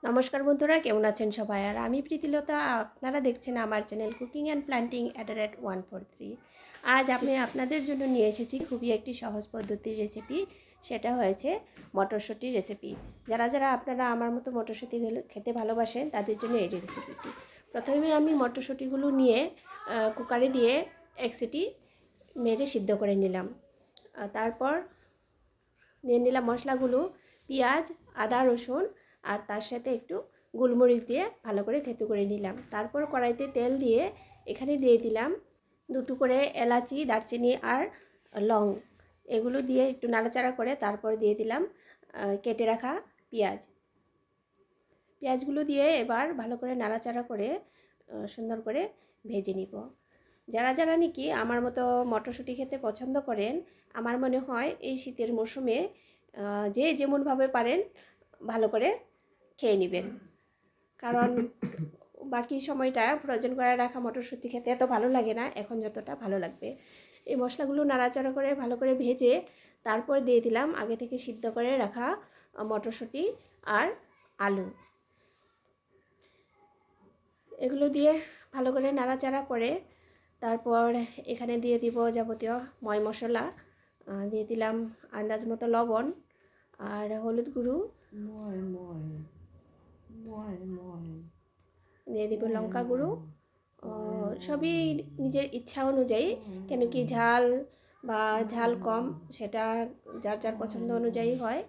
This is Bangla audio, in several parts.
নমস্কার বন্ধুরা, কেমন আছেন সবাই? আর আমি প্রীতিলতা, আপনারা দেখছেন আমার চ্যানেল কুকিং অ্যান্ড প্ল্যান্টিং @143। আজ আমি আপনাদের জন্য নিয়ে এসেছি খুবই একটি সহজ পদ্ধতির রেসিপি। সেটা হয়েছে মটরশুঁটির রেসিপি। যারা যারা আপনারা আমার মতো মটরশুঁটি খেতে ভালোবাসেন তাদের জন্য এই রেসিপিটি। প্রথমে আমি মটরশুঁটিগুলো নিয়ে কুকারে দিয়ে এক সিটি মেরে সিদ্ধ করে নিলাম। তারপর নিয়ে নিলাম মশলাগুলো, পেঁয়াজ, আদা, রসুন আর তার সাথে একটু গোলমরিচ দিয়ে ভালো করে থেতো করে নিলাম। তারপর কড়াইতে তেল দিয়ে এখানে দিয়ে দিলাম দুটো করে এলাচি, দারচিনি আর লং। এগুলো দিয়ে একটু নাড়াচাড়া করে তারপর দিয়ে দিলাম কেটে রাখা পেঁয়াজগুলো দিয়ে এবার ভালো করে নাড়াচাড়া করে সুন্দর করে ভেজে নিব। যারা যারা নাকি আমার মতো মটরশুঁটি খেতে পছন্দ করেন, আমার মনে হয় এই শীতের মৌসুমে যে যেমনভাবে পারেন ভালো করে খেয়ে নেবেন। কারণ বাকি সময়টা ফ্রোজেন করে রাখা মটরশুঁটি খেতে এত ভালো লাগে না, এখন যতটা ভালো লাগবে। এই মশলাগুলো নাড়াচাড়া করে ভালো করে ভেজে তারপর দিয়ে দিলাম আগে থেকে সিদ্ধ করে রাখা মটরশুঁটি আর আলু। এগুলো দিয়ে ভালো করে নাড়াচাড়া করে তারপর এখানে দিয়ে দিব যাবতীয় ময় মশলা। দিয়ে দিলাম আন্দাজ মতো লবণ আর হলুদ গুঁড়ো, দিয়ে দিব লঙ্কা গুঁড়ো। সবই নিজের ইচ্ছা অনুযায়ী, কেন কি ঝাল বা ঝাল কম সেটা যার যার পছন্দ অনুযায়ী হয়।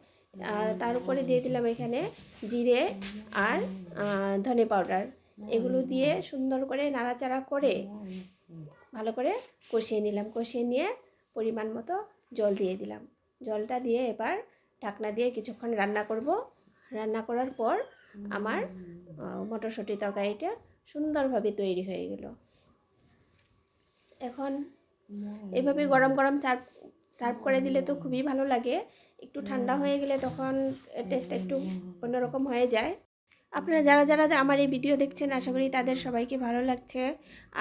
আর তার উপরে দিয়ে দিলাম এখানে জিরে আর ধনে পাউডার। এগুলো দিয়ে সুন্দর করে নাড়াচাড়া করে ভালো করে কষিয়ে নিলাম। কষিয়ে নিয়ে পরিমাণ মতো জল দিয়ে দিলাম। জলটা দিয়ে এবার ঢাকনা দিয়ে কিছুক্ষণ রান্না করব। রান্না করার পর আমার মটরশুঁটি তরকারিটা সুন্দরভাবে তৈরি হয়ে গেল। এখন এভাবে গরম গরম সার্ভ করে দিলে তো খুবই ভালো লাগে। একটু ঠান্ডা হয়ে গেলে তখন টেস্টটা একটু অন্যরকম হয়ে যায়। আপনারা যারা যারা আমার এই ভিডিও দেখছেন, আশা করি তাদের সবাইকে ভালো লাগছে।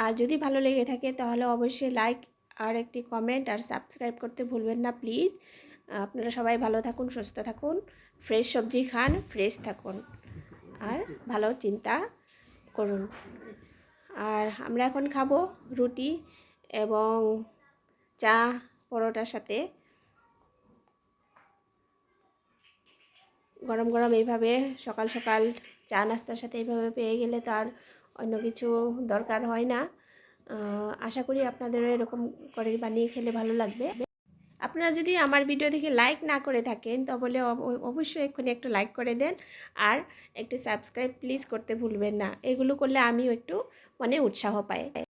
আর যদি ভালো লেগে থাকে তাহলে অবশ্যই লাইক আর একটি কমেন্ট আর সাবস্ক্রাইব করতে ভুলবেন না প্লিজ। আপনারা সবাই ভালো থাকুন, সুস্থ থাকুন, ফ্রেশ সবজি খান, ফ্রেশ থাকুন আর ভালো চিন্তা করুন। আর আমরা এখন খাবো রুটি এবং চা পরোটার সাথে। গরম গরম এইভাবে সকাল সকাল চা নাস্তার সাথে এইভাবে পেয়ে গেলে তার অন্য কিছু দরকার হয় না। আশা করি আপনাদেরও এরকম করে বানিয়ে খেলে ভালো লাগবে। আপনারা যদি আমার ভিডিও দেখে লাইক না করে থাকেন তাহলে অবশ্যই এক্ষুনি একটু লাইক করে দেন আর একটু সাবস্ক্রাইব প্লিজ করতে ভুলবেন না। এগুলো করলে আমিও একটু উৎসাহ পাই।